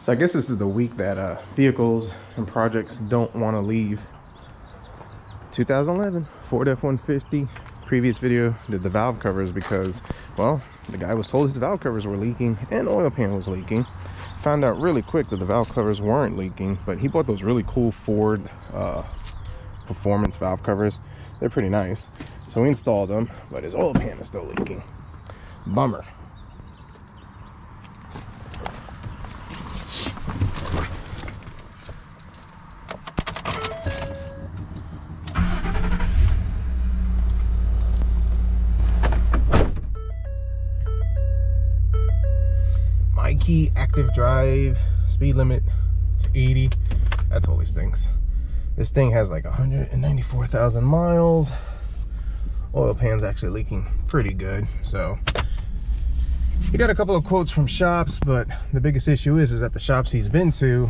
So I guess this is the week that vehicles and projects don't want to leave. 2011 Ford F150. Previous video did the valve covers because, well, the guy was told his valve covers were leaking and oil pan was leaking. Found out really quick that the valve covers weren't leaking, but he bought those really cool Ford performance valve covers. They're pretty nice. So we installed them, but his oil pan is still leaking. Bummer. Key active drive, speed limit to 80. That totally stinks. This thing has like 194,000 miles. Oil pan's actually leaking pretty good. So he got a couple of quotes from shops, but the biggest issue is that the shops he's been to,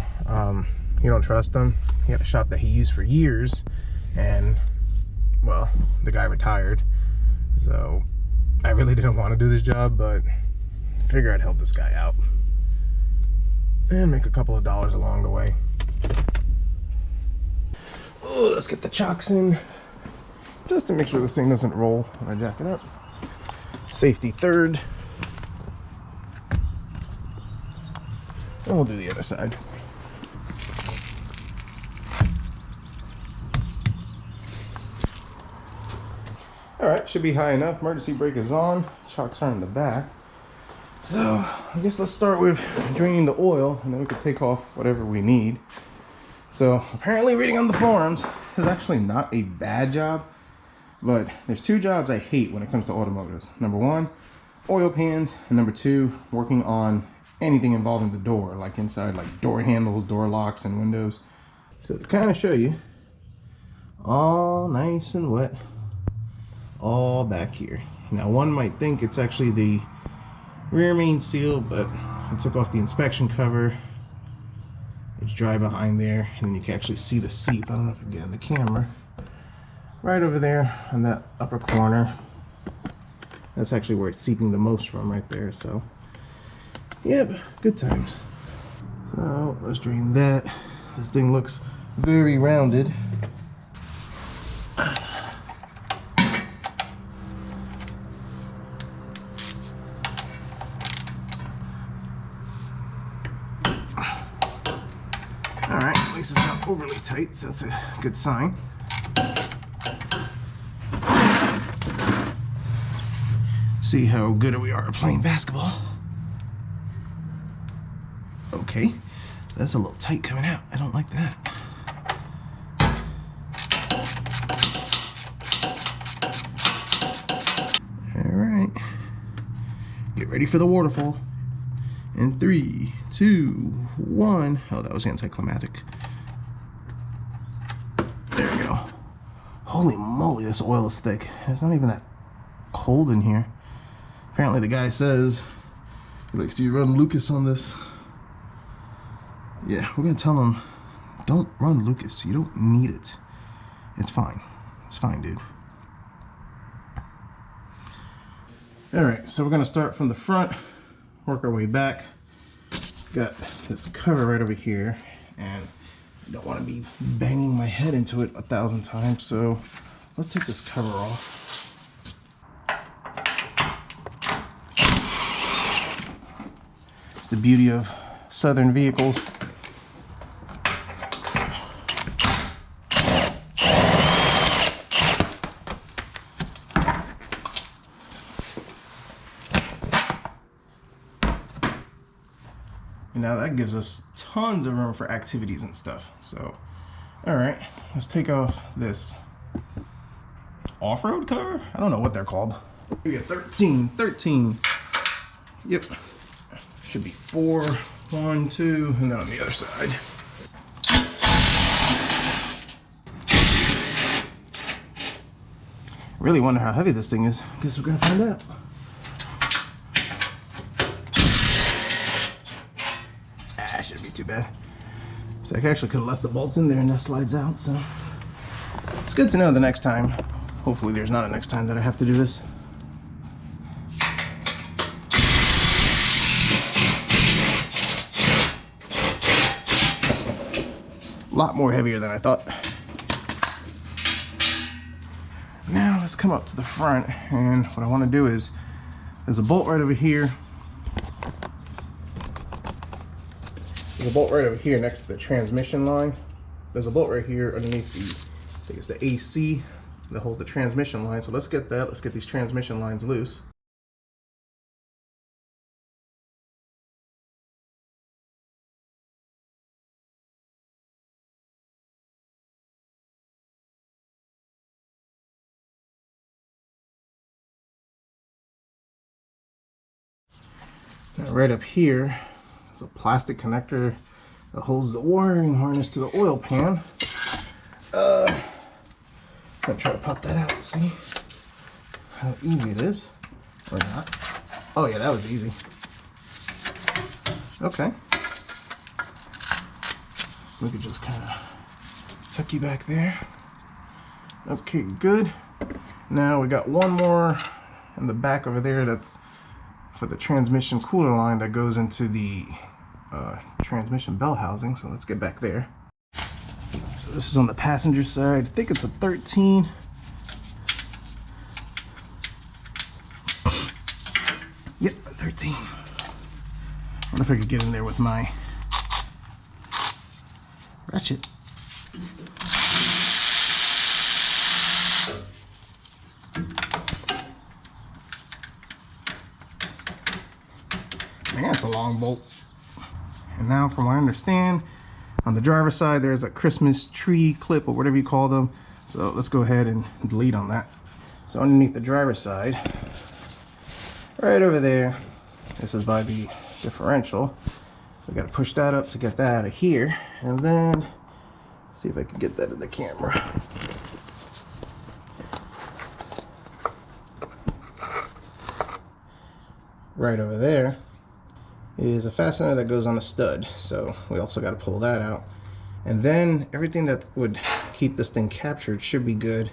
you don't trust them. He had a shop that he used for years, and well, the guy retired. So I really didn't want to do this job, but I figure I'd help this guy out and make a couple of dollars along the way. Oh, let's get the chocks in just to make sure this thing doesn't roll when I jack it up. Safety third. And we'll do the other side. All right, should be high enough. Emergency brake is on. Chocks are in the back. So I guess let's start with draining the oil, and then we can take off whatever we need. So apparently reading on the forums is actually not a bad job, but there's two jobs I hate when it comes to automotives. Number one, oil pans, and number two, working on anything involving the door, like inside, like door handles, door locks, and windows. So to kind of show you, all nice and wet, all back here. Now one might think it's actually the rear main seal, but I took off the inspection cover. It's dry behind there, and then you can actually see the seep. I don't know if you can get in the camera. Right over there on that upper corner. That's actually where it's seeping the most from, right there. So, yeah, good times. So let's drain that. This thing looks very rounded. Alright, at least it's not overly tight, so that's a good sign. See how good we are at playing basketball. Okay, that's a little tight coming out. I don't like that. Alright, get ready for the waterfall. In 3, 2, 1. Oh, that was anticlimactic. There we go. Holy moly, this oil is thick. It's not even that cold in here. Apparently the guy says he likes to run Lucas on this. Yeah, we're gonna tell him, don't run Lucas. You don't need it. It's fine. It's fine, dude. Alright, so we're gonna start from the front, work our way back. Got this cover right over here, and I don't want to be banging my head into it 1,000 times, so let's take this cover off. It's the beauty of southern vehicles. Now that gives us tons of room for activities and stuff. So, all right, let's take off this off-road cover. I don't know what they're called. We got 13. Yep, should be 4, 1, 2, and then on the other side. I really wonder how heavy this thing is. Guess we're gonna find out. Shouldn't be too bad. So I actually could have left the bolts in there and that slides out, so it's good to know the next time. Hopefully there's not a next time that I have to do this. A lot more heavier than I thought. Now let's come up to the front, and what I want to do is, there's a bolt right over here. There's a bolt right over here next to the transmission line. There's a bolt right here underneath the, I think it's the AC that holds the transmission line. So let's get that. Let's get these transmission lines loose. Now right up here is a plastic connector that holds the wiring harness to the oil pan. I'm gonna try to pop that out and see how easy it is, or not. Oh yeah, that was easy. Okay. We could just kind of tuck you back there. Okay, good. Now we got one more in the back over there that's for the transmission cooler line that goes into the transmission bell housing. So let's get back there. So this is on the passenger side. I think it's a 13. Yep, 13. I wonder if I could get in there with my ratchet. Man, that's a long bolt. And now from what I understand, on the driver's side, there's a Christmas tree clip or whatever you call them. So let's go ahead and delete on that. So underneath the driver's side, right over there, this is by the differential. We got to push that up to get that out of here. And then, see if I can get that in the camera. Right over there is a fastener that goes on a stud, so we also got to pull that out. And then everything that would keep this thing captured should be good.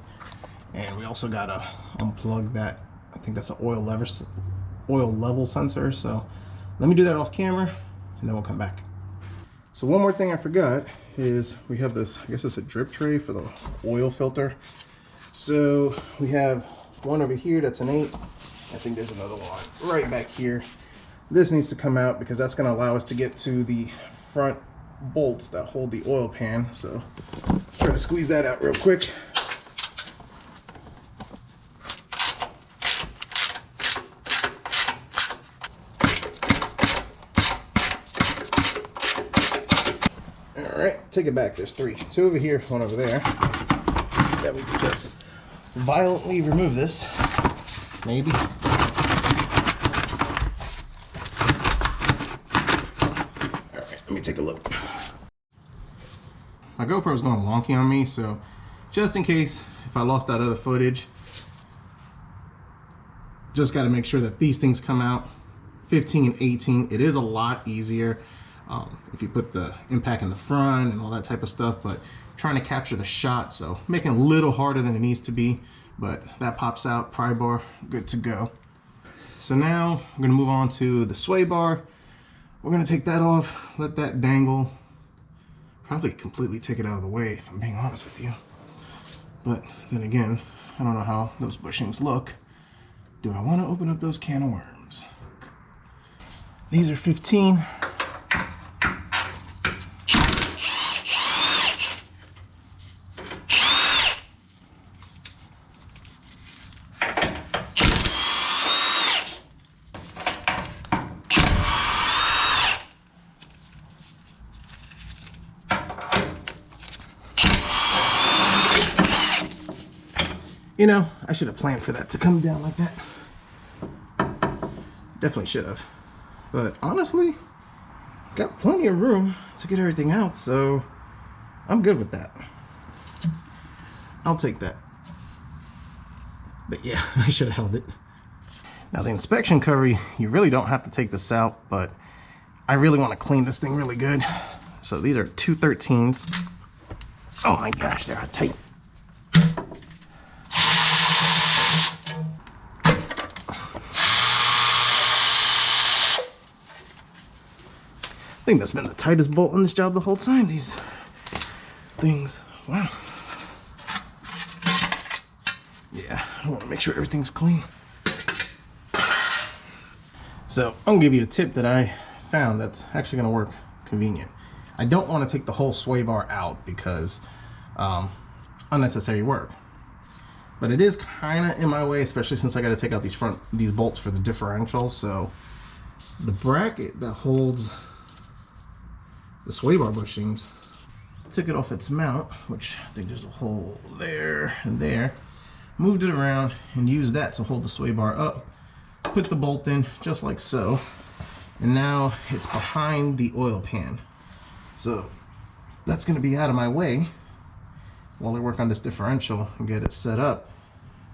And we also got to unplug that. I think that's an oil level sensor. So let me do that off camera and then we'll come back. So one more thing I forgot is we have this, I guess it's a drip tray for the oil filter. So we have one over here that's an 8. I think there's another one right back here. This needs to come out because that's going to allow us to get to the front bolts that hold the oil pan. So let's try to squeeze that out real quick. All right, take it back. There's 3. 2 over here, 1 over there. Yeah, we can just violently remove this. Maybe. Let me take a look. My GoPro is going wonky on me, so just in case if I lost that other footage, just got to make sure that these things come out. 15, 18, it is a lot easier if you put the impact in the front and all that type of stuff, but trying to capture the shot, so making it a little harder than it needs to be, but that pops out, pry bar, good to go. So now I'm going to move on to the sway bar. We're going to take that off, let that dangle, probably completely take it out of the way if I'm being honest with you. But then again, I don't know how those bushings look. Do I want to open up those can of worms? These are 15. You know, I should have planned for that to come down like that. Definitely should have. But honestly, got plenty of room to get everything out, so I'm good with that. I'll take that. But yeah, I should have held it. Now the inspection cover, you really don't have to take this out, but I really want to clean this thing really good. So these are 213s. Oh my gosh, they're tight. I think that's been the tightest bolt on this job the whole time. These things. Wow. Yeah, I want to make sure everything's clean. So I'm gonna give you a tip that I found that's actually gonna work convenient. I don't want to take the whole sway bar out because unnecessary work. But it is kind of in my way, especially since I got to take out these bolts for the differential. So the bracket that holds the sway bar bushings, took it off its mount, which I think there's a hole there and there. Moved it around and used that to hold the sway bar up. Put the bolt in just like so. And now it's behind the oil pan. So that's going to be out of my way while I work on this differential and get it set up.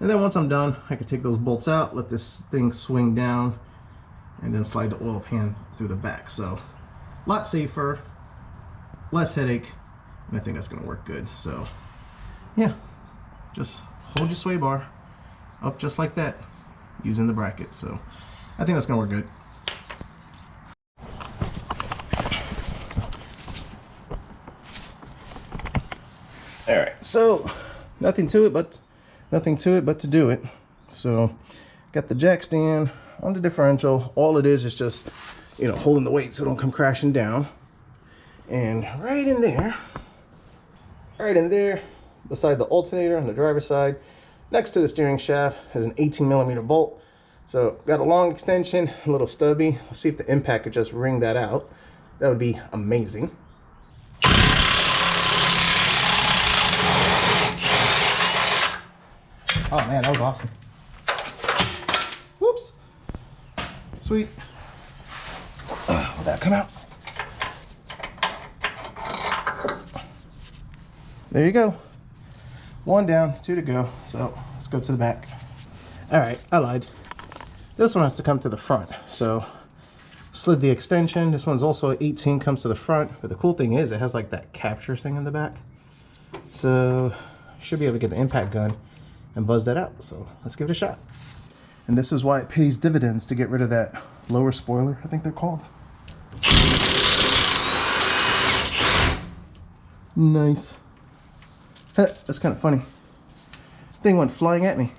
And then once I'm done, I can take those bolts out, let this thing swing down, and then slide the oil pan through the back. So a lot safer, less headache, and I think that's going to work good. So yeah, just hold your sway bar up just like that using the bracket. So I think that's going to work good. All right, so nothing to it but to do it. So got the jack stand on the differential. All it is just, you know, holding the weight so it don't come crashing down. And right in there, beside the alternator on the driver's side, next to the steering shaft, is an 18mm bolt. So got a long extension, a little stubby. Let's see if the impact could just wring that out. That would be amazing. Oh man, that was awesome. Whoops. Sweet. Will that come out? There you go. 1 down, 2 to go. So let's go to the back. All right, I lied. This one has to come to the front. So slid the extension. This one's also 18, comes to the front. But the cool thing is it has like that capture thing in the back. So should be able to get the impact gun and buzz that out. So let's give it a shot. And this is why it pays dividends to get rid of that lower spoiler, I think they're called. Nice. That's kind of funny. Thing went flying at me.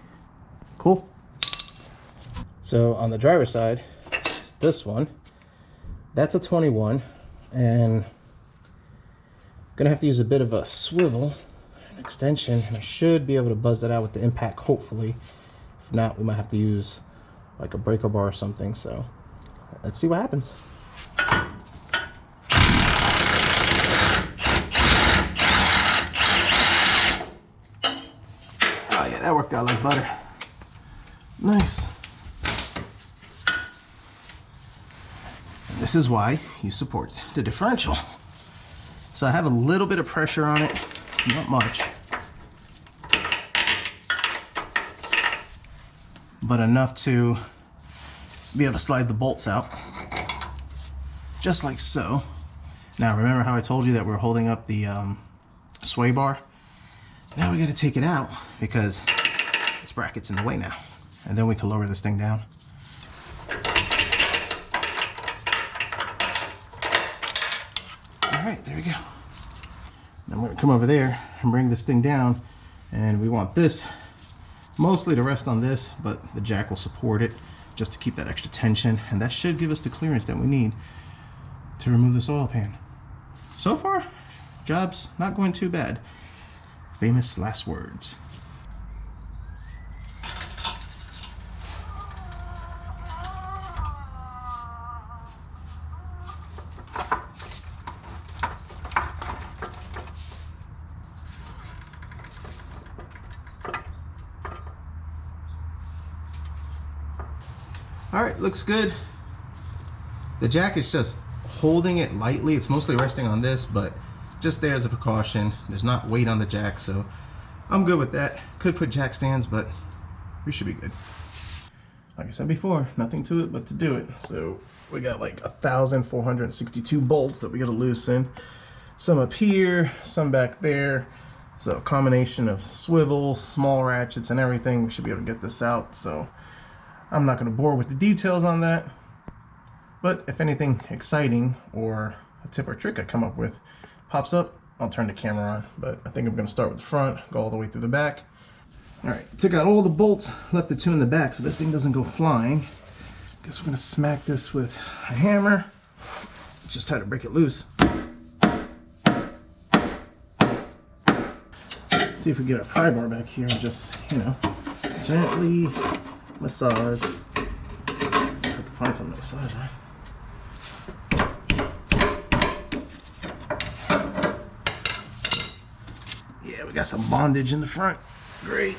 Cool. So on the driver's side, it's this one. That's a 21, and I'm gonna have to use a bit of a swivel, an extension, and I should be able to buzz that out with the impact, hopefully. If not, we might have to use like a breaker bar or something. So let's see what happens. Oh yeah, that worked out like butter. Nice. And this is why you support the differential. So I have a little bit of pressure on it, not much, but enough to be able to slide the bolts out, just like so. Now remember how I told you that we're holding up the sway bar? Now we got to take it out because this bracket's in the way now. And then we can lower this thing down. All right, there we go. Now we're gonna come over there and bring this thing down, and we want this mostly to rest on this, but the jack will support it just to keep that extra tension, and that should give us the clearance that we need to remove this oil pan. So far, job's not going too bad. Famous last words. All right, looks good. The jack is just holding it lightly. It's mostly resting on this, but just there as a precaution. There's not weight on the jack, so I'm good with that. Could put jack stands, but we should be good. Like I said before, nothing to it but to do it. So we got like 1,462 bolts that we gotta loosen. Some up here, some back there. So a combination of swivels, small ratchets, and everything. We should be able to get this out. So I'm not gonna bore with the details on that. But if anything exciting or a tip or trick I come up with pops up, I'll turn the camera on, but I think I'm gonna start with the front, go all the way through the back. All right, took out all the bolts, left the two in the back so this thing doesn't go flying. Guess we're gonna smack this with a hammer. Just try to break it loose. See if we get our pry bar back here and just, you know, gently massage. If I can find something to massage, right? Yeah, we got some bondage in the front. Great.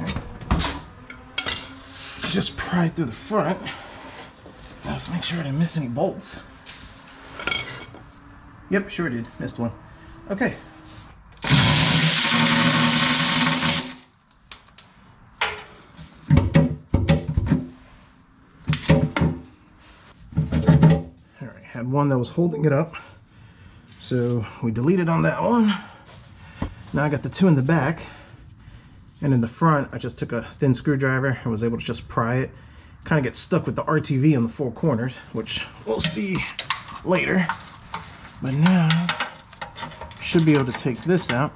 Okay. Just pry through the front. Now let's make sure I didn't miss any bolts. Yep, sure did. Missed one. Okay. All right, had one that was holding it up. So we deleted on that one. Now I got the two in the back. And in the front, I just took a thin screwdriver and was able to just pry it. Kind of get stuck with the RTV on the four corners, which we'll see later. But now, should be able to take this out.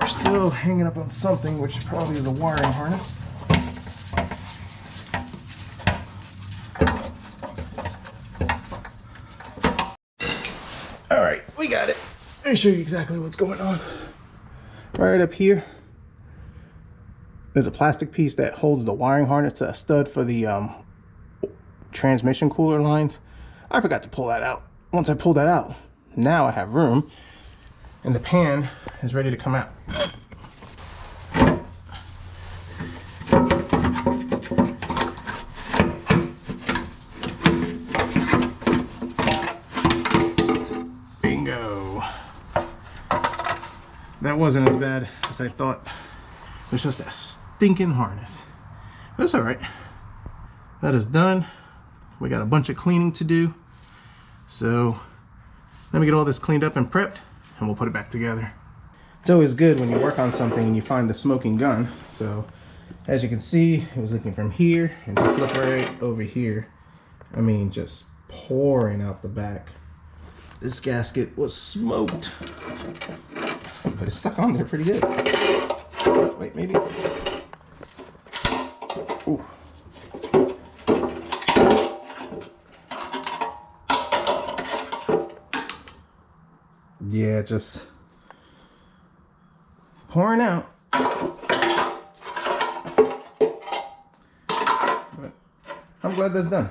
Still hanging up on something, which probably is a wiring harness. All right, we got it. Let me show you exactly what's going on. Right up here, there's a plastic piece that holds the wiring harness to a stud for the transmission cooler lines. I forgot to pull that out. Once I pull that out, now I have room, and the pan is ready to come out. Bingo. That wasn't as bad as I thought. It was just a stinking harness. But it's all right. That is done. We got a bunch of cleaning to do. So let me get all this cleaned up and prepped, and we'll put it back together. It's always good when you work on something and you find the smoking gun. So as you can see, it was looking from here and just look right over here. I mean, just pouring out the back. This gasket was smoked, but it's stuck on there pretty good. Oh, wait, maybe. Ooh. Yeah, just pouring out. But I'm glad that's done.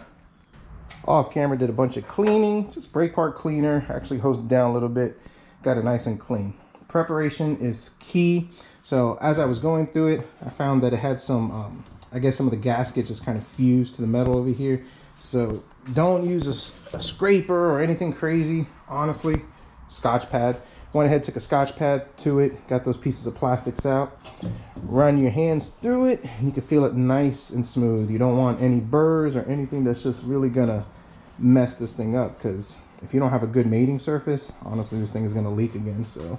Off camera, did a bunch of cleaning, just brake part cleaner, actually hosed it down a little bit, got it nice and clean. Preparation is key. So as I was going through it, I found that it had some, I guess some of the gasket just kind of fused to the metal over here. So don't use a scraper or anything crazy, honestly. Scotch pad. Went ahead, took a scotch pad to it, got those pieces of plastics out, run your hands through it, and you can feel it nice and smooth. You don't want any burrs or anything that's just really gonna mess this thing up, because if you don't have a good mating surface, honestly, this thing is gonna leak again. So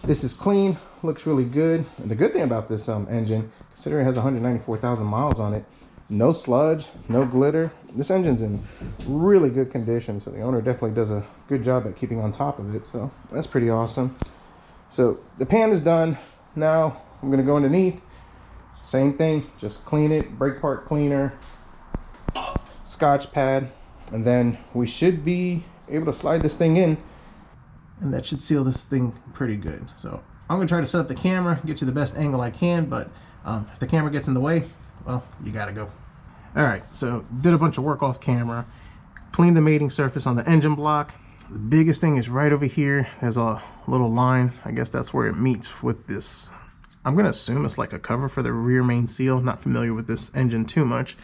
this is clean, looks really good. And the good thing about this engine, considering it has 194,000 miles on it, no sludge, no glitter. This engine's in really good condition, so the owner definitely does a good job at keeping on top of it. So that's pretty awesome. So the pan is done. Now I'm gonna go underneath. Same thing, just clean it, brake part cleaner, scotch pad, and then we should be able to slide this thing in, and that should seal this thing pretty good. So I'm gonna try to set up the camera, get you the best angle I can, but if the camera gets in the way, well, you gotta go. All right, so did a bunch of work off camera, cleaned the mating surface on the engine block. The biggest thing is right over here. There's a little line. I guess that's where it meets with this. I'm gonna assume it's like a cover for the rear main seal. Not familiar with this engine too much,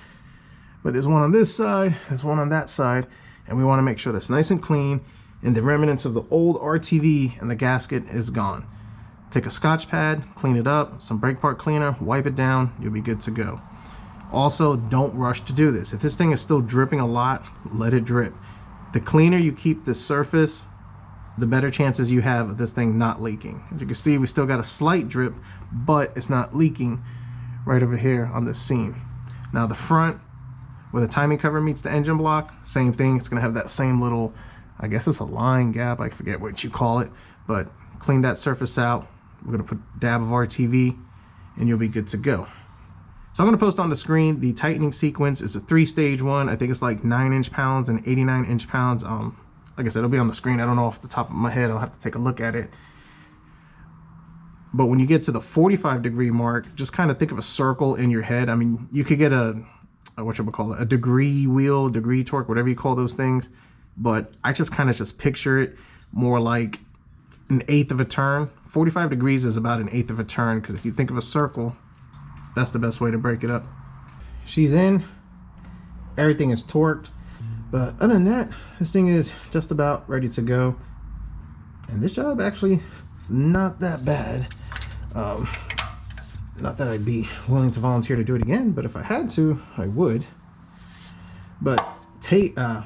but there's one on this side, there's one on that side, and we want to make sure that's nice and clean and the remnants of the old RTV and the gasket is gone. Take a Scotch pad, clean it up, some brake part cleaner, wipe it down, you'll be good to go. Also, don't rush to do this. If this thing is still dripping a lot, let it drip. The cleaner you keep the surface, the better chances you have of this thing not leaking. As you can see, we still got a slight drip, but it's not leaking right over here on this seam. Now the front, where the timing cover meets the engine block, same thing. It's gonna have that same little, I guess it's a line gap, I forget what you call it, but clean that surface out. We're gonna put a dab of RTV and you'll be good to go. So I'm gonna post on the screen the tightening sequence. It's a 3-stage one. I think it's like 9 inch-pounds and 89 inch-pounds. Like I said, it'll be on the screen. I don't know off the top of my head. I'll have to take a look at it. But when you get to the 45-degree mark, just kind of think of a circle in your head. I mean, you could get a a degree wheel, degree torque, whatever you call those things. But I just kind of just picture it more like an 1/8 of a turn. 45 degrees is about an 1/8 of a turn, because if you think of a circle, that's the best way to break it up. She's in. Everything is torqued. But other than that, this thing is just about ready to go. And this job actually is not that bad. Not that I'd be willing to volunteer to do it again, but if I had to, I would. But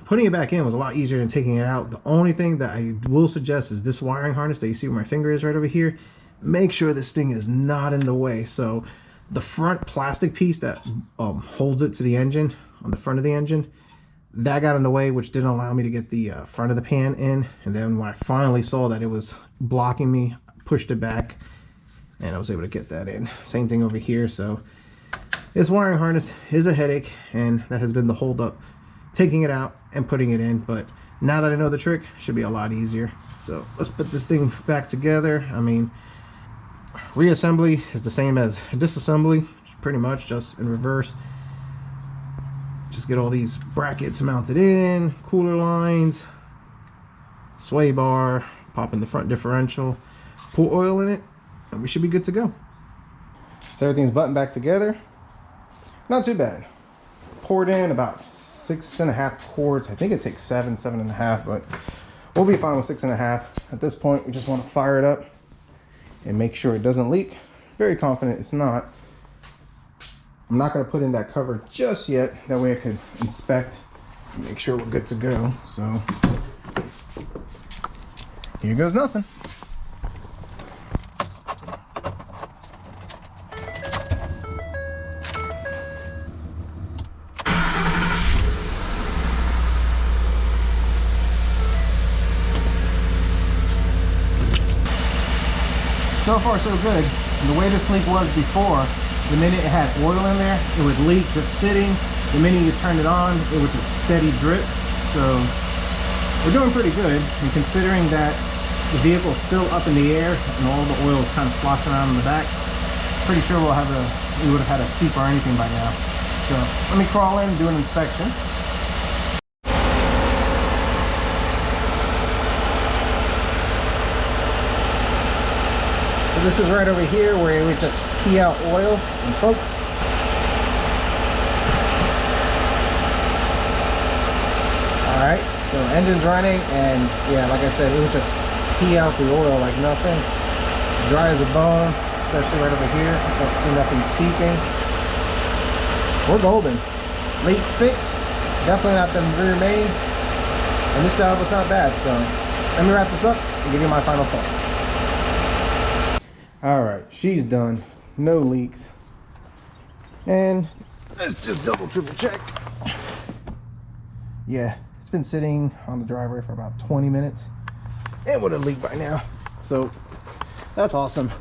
putting it back in was a lot easier than taking it out. The only thing that I will suggest is this wiring harness that you see where my finger is right over here. Make sure this thing is not in the way. So the front plastic piece that holds it to the engine, on the front of the engine, that got in the way, which didn't allow me to get the front of the pan in. And then when I finally saw that it was blocking me, I pushed it back and I was able to get that in. Same thing over here. So this wiring harness is a headache, and that has been the hold up, taking it out and putting it in. But now that I know the trick, it should be a lot easier. So let's put this thing back together. I mean, reassembly is the same as disassembly, pretty much, just in reverse. Just get all these brackets mounted in, cooler lines, sway bar, pop in the front differential, pour oil in it, and we should be good to go. So everything's buttoned back together. Not too bad. Poured in about 6.5 quarts. I think it takes 7.5, but we'll be fine with 6.5. At this point, we just want to fire it up and make sure it doesn't leak. Very confident it's not. I'm not going to put in that cover just yet. That way I can inspect and make sure we're good to go. So here goes nothing. So far so good. The way this leak was before, the minute it had oil in there, it would leak just sitting. The minute you turned it on, it would just steady drip. So we're doing pretty good. And considering that the vehicle is still up in the air and all the oil is kind of sloshing around in the back, pretty sure we would have had a seep or anything by now. So let me crawl in and do an inspection. This is right over here where we just pee out oil and folks. Alright, so engine's running, and yeah, like I said, it would just pee out the oil like nothing. Dry as a bone, especially right over here. Don't see nothing seeping. We're golden. Leak fixed, definitely not the rear main, and this job was not bad. So let me wrap this up and give you my final thoughts. All right, she's done. No leaks. And let's just double triple check. Yeah, it's been sitting on the driveway for about 20 minutes and would have leaked by now. So that's awesome.